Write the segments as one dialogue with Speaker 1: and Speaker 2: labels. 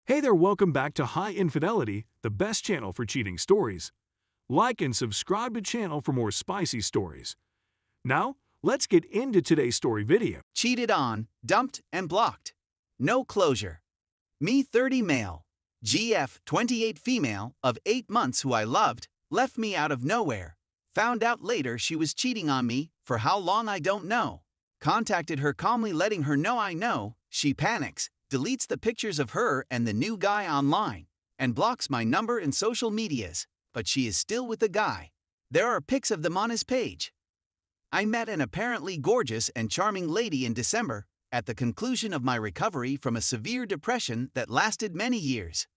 Speaker 1: Hey there, welcome back to High Infidelity, the best channel for cheating stories. Like and subscribe to channel for more spicy stories. Now, let's get into today's story video.
Speaker 2: Cheated on, dumped, and blocked. No closure. Me 30 male. GF 28 female of 8 months who I loved, left me out of nowhere. Found out later she was cheating on me, for how long I don't know. Contacted her calmly letting her know I know, she panics, deletes the pictures of her and the new guy online, and blocks my number and social medias, but she is still with the guy. There are pics of them on his page. I met an apparently gorgeous and charming lady in December, at the conclusion of my recovery from a severe depression that lasted many years.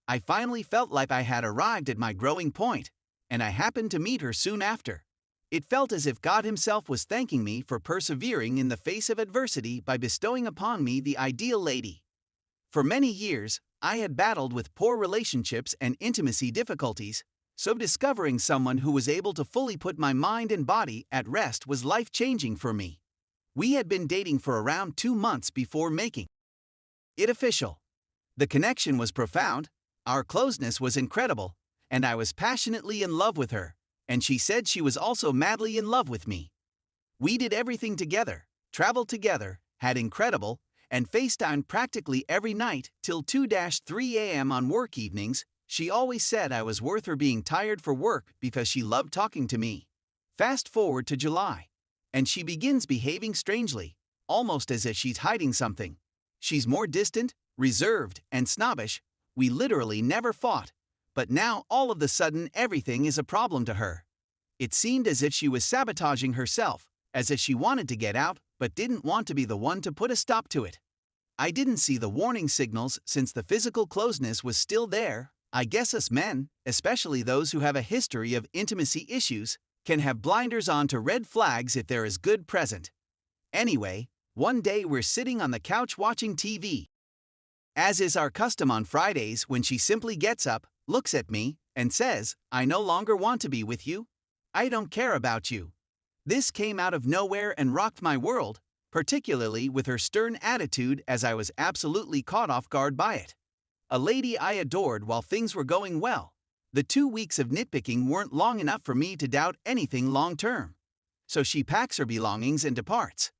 Speaker 2: I finally felt like I had arrived at my growing point, and I happened to meet her soon after. It felt as if God Himself was thanking me for persevering in the face of adversity by bestowing upon me the ideal lady. For many years, I had battled with poor relationships and intimacy difficulties, so discovering someone who was able to fully put my mind and body at rest was life-changing for me. We had been dating for around 2 months before making it official. The connection was profound, our closeness was incredible, and I was passionately in love with her, and she said she was also madly in love with me. We did everything together, traveled together, had incredible, and FaceTimed practically every night till 2-3 a.m. on work evenings. She always said I was worth her being tired for work because she loved talking to me. Fast forward to July, and she begins behaving strangely, almost as if she's hiding something. She's more distant, reserved, and snobbish. We literally never fought, but now all of a sudden everything is a problem to her. It seemed as if she was sabotaging herself, as if she wanted to get out but didn't want to be the one to put a stop to it. I didn't see the warning signals since the physical closeness was still there. I guess us men, especially those who have a history of intimacy issues, can have blinders on to red flags if there is good present. Anyway, one day we're sitting on the couch watching TV. As is our custom on Fridays, when she simply gets up, looks at me, and says, "I no longer want to be with you. I don't care about you." This came out of nowhere and rocked my world, particularly with her stern attitude, as I was absolutely caught off guard by it. A lady I adored while things were going well. The 2 weeks of nitpicking weren't long enough for me to doubt anything long-term. So she packs her belongings and departs.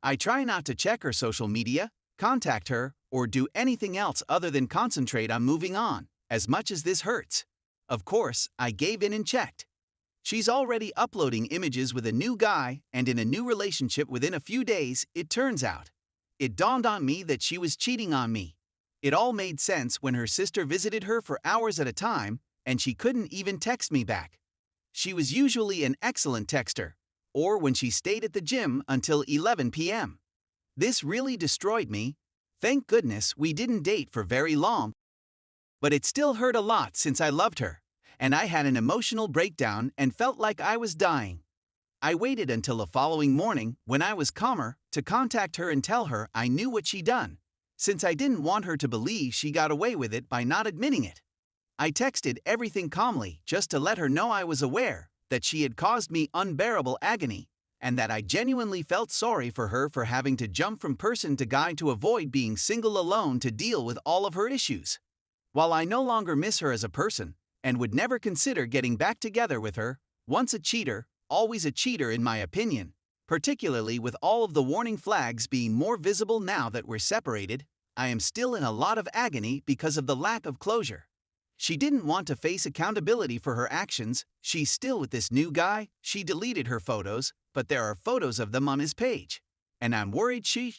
Speaker 2: I try not to check her social media, contact her, or do anything else other than concentrate on moving on, as much as this hurts. Of course, I gave in and checked. She's already uploading images with a new guy and in a new relationship within a few days, it turns out. It dawned on me that she was cheating on me. It all made sense when her sister visited her for hours at a time, and she couldn't even text me back. She was usually an excellent texter, or when she stayed at the gym until 11 p.m. This really destroyed me. Thank goodness we didn't date for very long. But it still hurt a lot since I loved her, and I had an emotional breakdown and felt like I was dying. I waited until the following morning, when I was calmer, to contact her and tell her I knew what she'd done, since I didn't want her to believe she got away with it by not admitting it. I texted everything calmly just to let her know I was aware that she had caused me unbearable agony, and that I genuinely felt sorry for her for having to jump from person to guy to avoid being single alone to deal with all of her issues. While I no longer miss her as a person, and would never consider getting back together with her, once a cheater, always a cheater in my opinion, particularly with all of the warning flags being more visible now that we're separated, I am still in a lot of agony because of the lack of closure. She didn't want to face accountability for her actions. She's still with this new guy. She deleted her photos, but there are photos of them on his page. And I'm worried she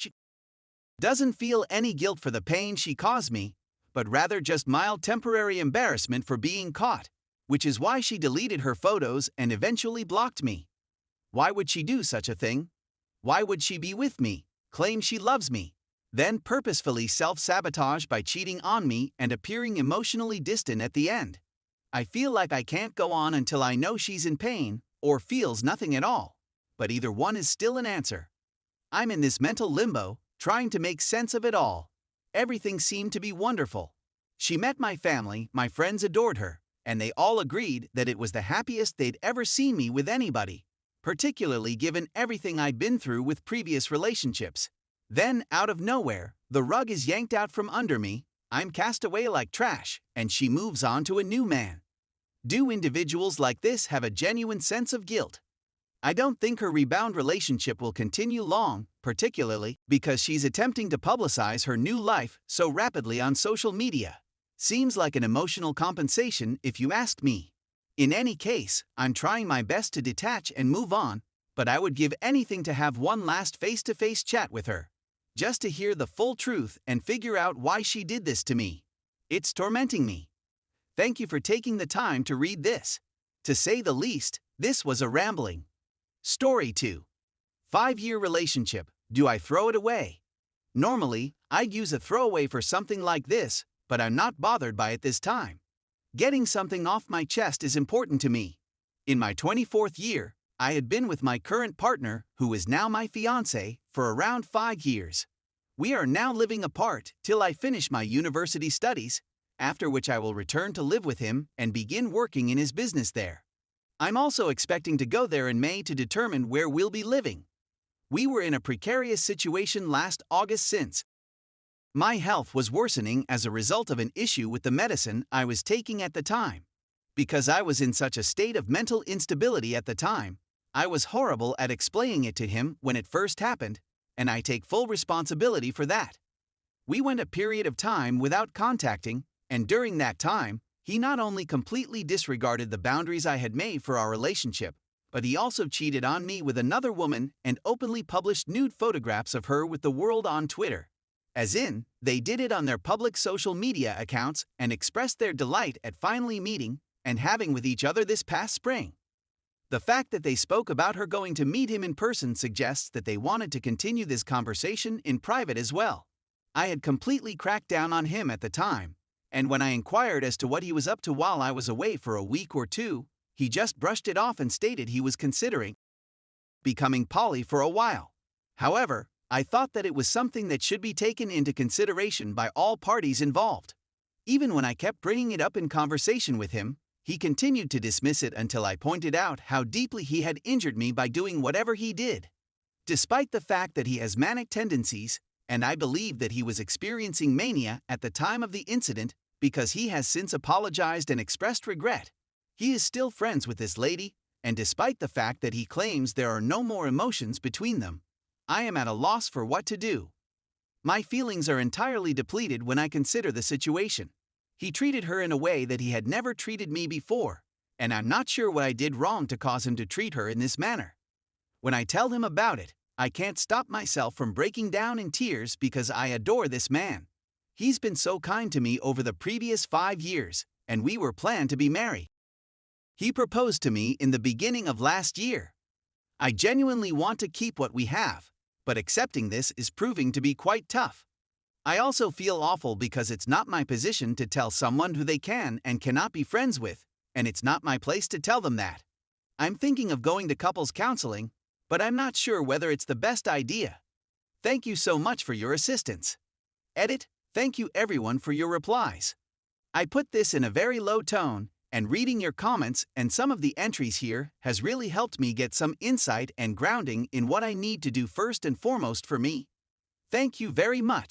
Speaker 2: doesn't feel any guilt for the pain she caused me, but rather just mild temporary embarrassment for being caught, which is why she deleted her photos and eventually blocked me. Why would she do such a thing? Why would she be with me, claim she loves me, then purposefully self-sabotage by cheating on me and appearing emotionally distant at the end? I feel like I can't go on until I know she's in pain or feels nothing at all, but either one is still an answer. I'm in this mental limbo, trying to make sense of it all. Everything seemed to be wonderful. She met my family, my friends adored her, and they all agreed that it was the happiest they'd ever seen me with anybody, particularly given everything I'd been through with previous relationships. Then, out of nowhere, the rug is yanked out from under me. I'm cast away like trash, and she moves on to a new man. Do individuals like this have a genuine sense of guilt? I don't think her rebound relationship will continue long, particularly because she's attempting to publicize her new life so rapidly on social media. Seems like an emotional compensation if you ask me. In any case, I'm trying my best to detach and move on, but I would give anything to have one last face-to-face chat with her, just to hear the full truth and figure out why she did this to me. It's tormenting me. Thank you for taking the time to read this. To say the least, this was a rambling. Story 2. 5-year relationship. Do I throw it away? Normally, I'd use a throwaway for something like this, but I'm not bothered by it this time. Getting something off my chest is important to me. In my 24th year, I had been with my current partner, who is now my fiancé, for around 5 years. We are now living apart till I finish my university studies, after which I will return to live with him and begin working in his business there. I'm also expecting to go there in May to determine where we'll be living. We were in a precarious situation last August since my health was worsening as a result of an issue with the medicine I was taking at the time. Because I was in such a state of mental instability at the time, I was horrible at explaining it to him when it first happened, and I take full responsibility for that. We went a period of time without contacting, and during that time, he not only completely disregarded the boundaries I had made for our relationship, but he also cheated on me with another woman and openly published nude photographs of her with the world on Twitter. As in, they did it on their public social media accounts and expressed their delight at finally meeting and having with each other this past spring. The fact that they spoke about her going to meet him in person suggests that they wanted to continue this conversation in private as well. I had completely cracked down on him at the time, and when I inquired as to what he was up to while I was away for a week or two, he just brushed it off and stated he was considering becoming poly for a while. However, I thought that it was something that should be taken into consideration by all parties involved. Even when I kept bringing it up in conversation with him, he continued to dismiss it until I pointed out how deeply he had injured me by doing whatever he did. Despite the fact that he has manic tendencies, and I believe that he was experiencing mania at the time of the incident because he has since apologized and expressed regret, he is still friends with this lady, and despite the fact that he claims there are no more emotions between them, I am at a loss for what to do. My feelings are entirely depleted when I consider the situation. He treated her in a way that he had never treated me before, and I'm not sure what I did wrong to cause him to treat her in this manner. When I tell him about it, I can't stop myself from breaking down in tears because I adore this man. He's been so kind to me over the previous 5 years, and we were planned to be married. He proposed to me in the beginning of last year. I genuinely want to keep what we have, but accepting this is proving to be quite tough. I also feel awful because it's not my position to tell someone who they can and cannot be friends with, and it's not my place to tell them that. I'm thinking of going to couples counseling, but I'm not sure whether it's the best idea. Thank you so much for your assistance. Edit, thank you everyone for your replies. I put this in a very low tone, and reading your comments and some of the entries here has really helped me get some insight and grounding in what I need to do first and foremost for me. Thank you very much.